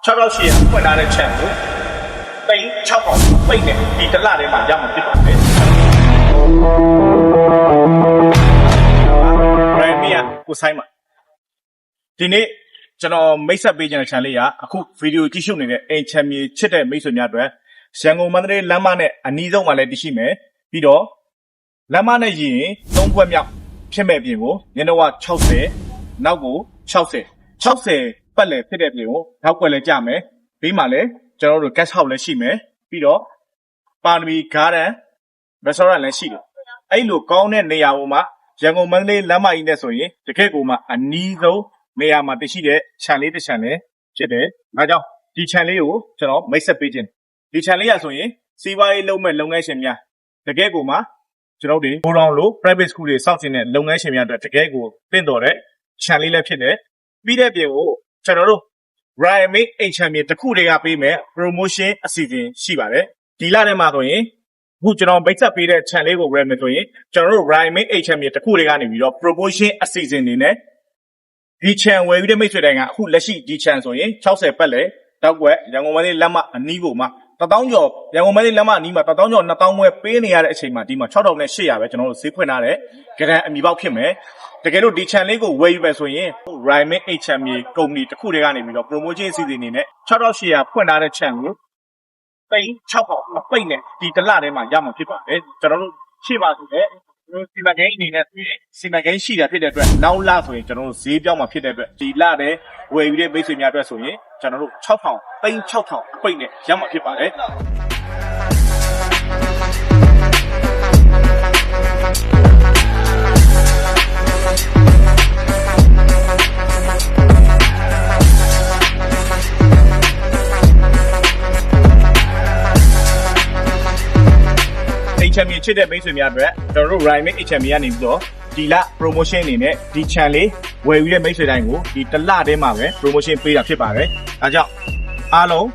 6ရှိရဖွင့်ထားတဲ့ channel ကိုတိတ်6ပေါင်ပိတ်နေဒီတစ်လထဲမှာရမှာဖြစ်ပါတယ်ရိုင်းမီယာကိုဆိုင်မှာဒီနေ့ကျွန်တော်မိတ်ဆက်ပေးခြင်းတဲ့ channel လေးကအခုဗီဒီယိုကြည့်ရှုနေတဲ့အိမ်ချမ်းမြေချစ်တဲ့မိတ်ဆွေများအတွက်ရန်ကုန်မန္တလေးလမ်းမနဲ့အနီးဆုံးမှာလည်းတရှိမယ်ပြီးတော့လမ်းမနဲ့ရရင်3ဘွဲ့မြောက်ဖြစ်မဲ့ပြင်ကိုညနေဝ60နောက်ကို60ပတ်လည်ဖြစ်တဲ့ပြင်ကိုနောက်ွက်လည်းကြမယ်ပြီးမှလည်းကျွန်တော်တို့ guest house လည်းရှိမယ်ပြီးတော့ပါရမီ garden restaurant လည်းရှိတယ်အဲ့လိုကောင်းတဲ့နေရာပေါ်မှာရန်ကုန်မန္တလေးလမ်းမကြီးနဲ့ဆိုရင်တကယ့်ကိုမှအနီးဆုံးနေရာမှာတရှိတဲ့ channel လေးတစ် channel လည်းဖြစ်တယ်ဒါကြောင့်ဒီ channel လေးကိုကျွန်တော်မိတ်ဆက်ပေးခြင်းဒီ channel လေးရဆိုရင်စီးပွားရေးလုပ်မဲ့လုပ်ငန်းရှင်များတကယ့်ကိုမှကျွန်တော်တို့ဘိုးတော်လို့ private school တွေစောင့်ကျင်တဲ့လုပ်ငန်းရှင်များအတွက်တကယ်ကိုတင့်တော်တဲ့ channel လေးလည်းဖြစ်တယ်ပြီးတဲ့ပြင်ကိုကျွန်တော်တို့ Ryan Mate အိမ်ချမ်းမြေတစ်ခုတည်းကပေးမယ် promotion အစီအစဉ်ရှိပါတယ်ဒီလထဲမှာဆိုရင်အခုကျွန်တော်မိတ်ဆက်ပေးတဲ့ channel လေးကို review ဆိုရင်ကျွန်တော်တို့ Ryan Mate အိမ်ချမ်းမြေတစ်ခုတည်းကနေပြီးတော့ promotion အစီအစဉ်နေနဲ့ဒီ channel ဝယ်ယူတဲ့မိတ်ဆွေတိုင်းကအခုလက်ရှိဒီ channel ဆိုရင်60ပတ်လဲတောက်ွက်ရန်ကုန်မန္တလေးလမ်းမအနီးကိုမှ1000ကျော်ရန်ကုန်မန္တလေးလမ်းမအနီးမှာ1000ကျော်2000ဝယ်ပေးနေရတဲ့အချိန်မှာဒီမှာ6800ပဲကျွန်တော်တို့ဈေးဖွင့်ထားတဲ့ဂရန်အမီပေါက်ဖြစ်မယ်တကယ်လို့ဒီ channel လေးကိုဝယ်ယူမယ်ဆိုရင် Ryan H Channel ကုမ္ပဏီတစ်ခုတည်းကနေပြီးတော့ promotion အစီအစဉ်အနေနဲ့6800ဖွင့်ထားတဲ့ channel ကိုတိတ်6ပေါင်အပိတ်နဲ့ဒီတစ်လထဲမှာရမှာဖြစ်ပါတယ်ကျွန်တော်တို့ရှေ့ပါဆိုတဲ့စီမံကိန်းအနေနဲ့စီမံကိန်းရှိတာဖြစ်တဲ့အတွက်နောက်လဆိုရင်ကျွန်တော်တို့ဈေးပြောင်းမှာဖြစ်တဲ့အတွက်ဒီလထဲဝယ်ယူတဲ့မိတ်ဆွေများအတွက်ဆိုရင်ကျွန်တော်တို့6ပေါင်တိတ်6ပေါင်အပိတ်နဲ့ရမှာဖြစ်ပါတယ်ချမ်းမြေချစ်တဲ့မိတ်ဆွေများအတွက်ကျွန်တော်တို့ Ryan Mate ချမ်းမြေကနေပြီးတော့ဒီလ promotion အနေနဲ့ဒီ channel လေးဝယ်ယူတဲ့မိတ်ဆွေတိုင်းကိုဒီတစ်လတည်းမှာပဲ promotion ပေးတာဖြစ်ပါတယ်။ဒါကြောင့်အားလုံး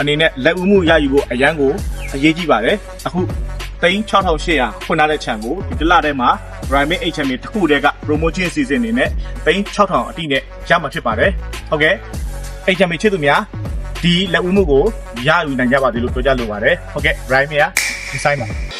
အနေနဲ့လက်ဦးမှုရယူဖို့အရန်ကိုအရေးကြီးပါတယ်။အခု6800ဖွင့်ထားတဲ့ channel ကိုဒီတစ်လတည်းမှာ Ryan Mate ချမ်းမြေတစ်ခုတည်းက promotion season အနေနဲ့6000အတိနဲ့ရမှာဖြစ်ပါတယ်။ဟုတ်ကဲ့။အိမ်ချမ်းမြေချစ်သူများဒီလက်ဦးမှုကိုရယူနိုင်ကြပါသေးလို့ပြောကြလိုပါတယ်။ဟုတ်ကဲ့ Ryan Mate ကဒီဆိုင်မှာ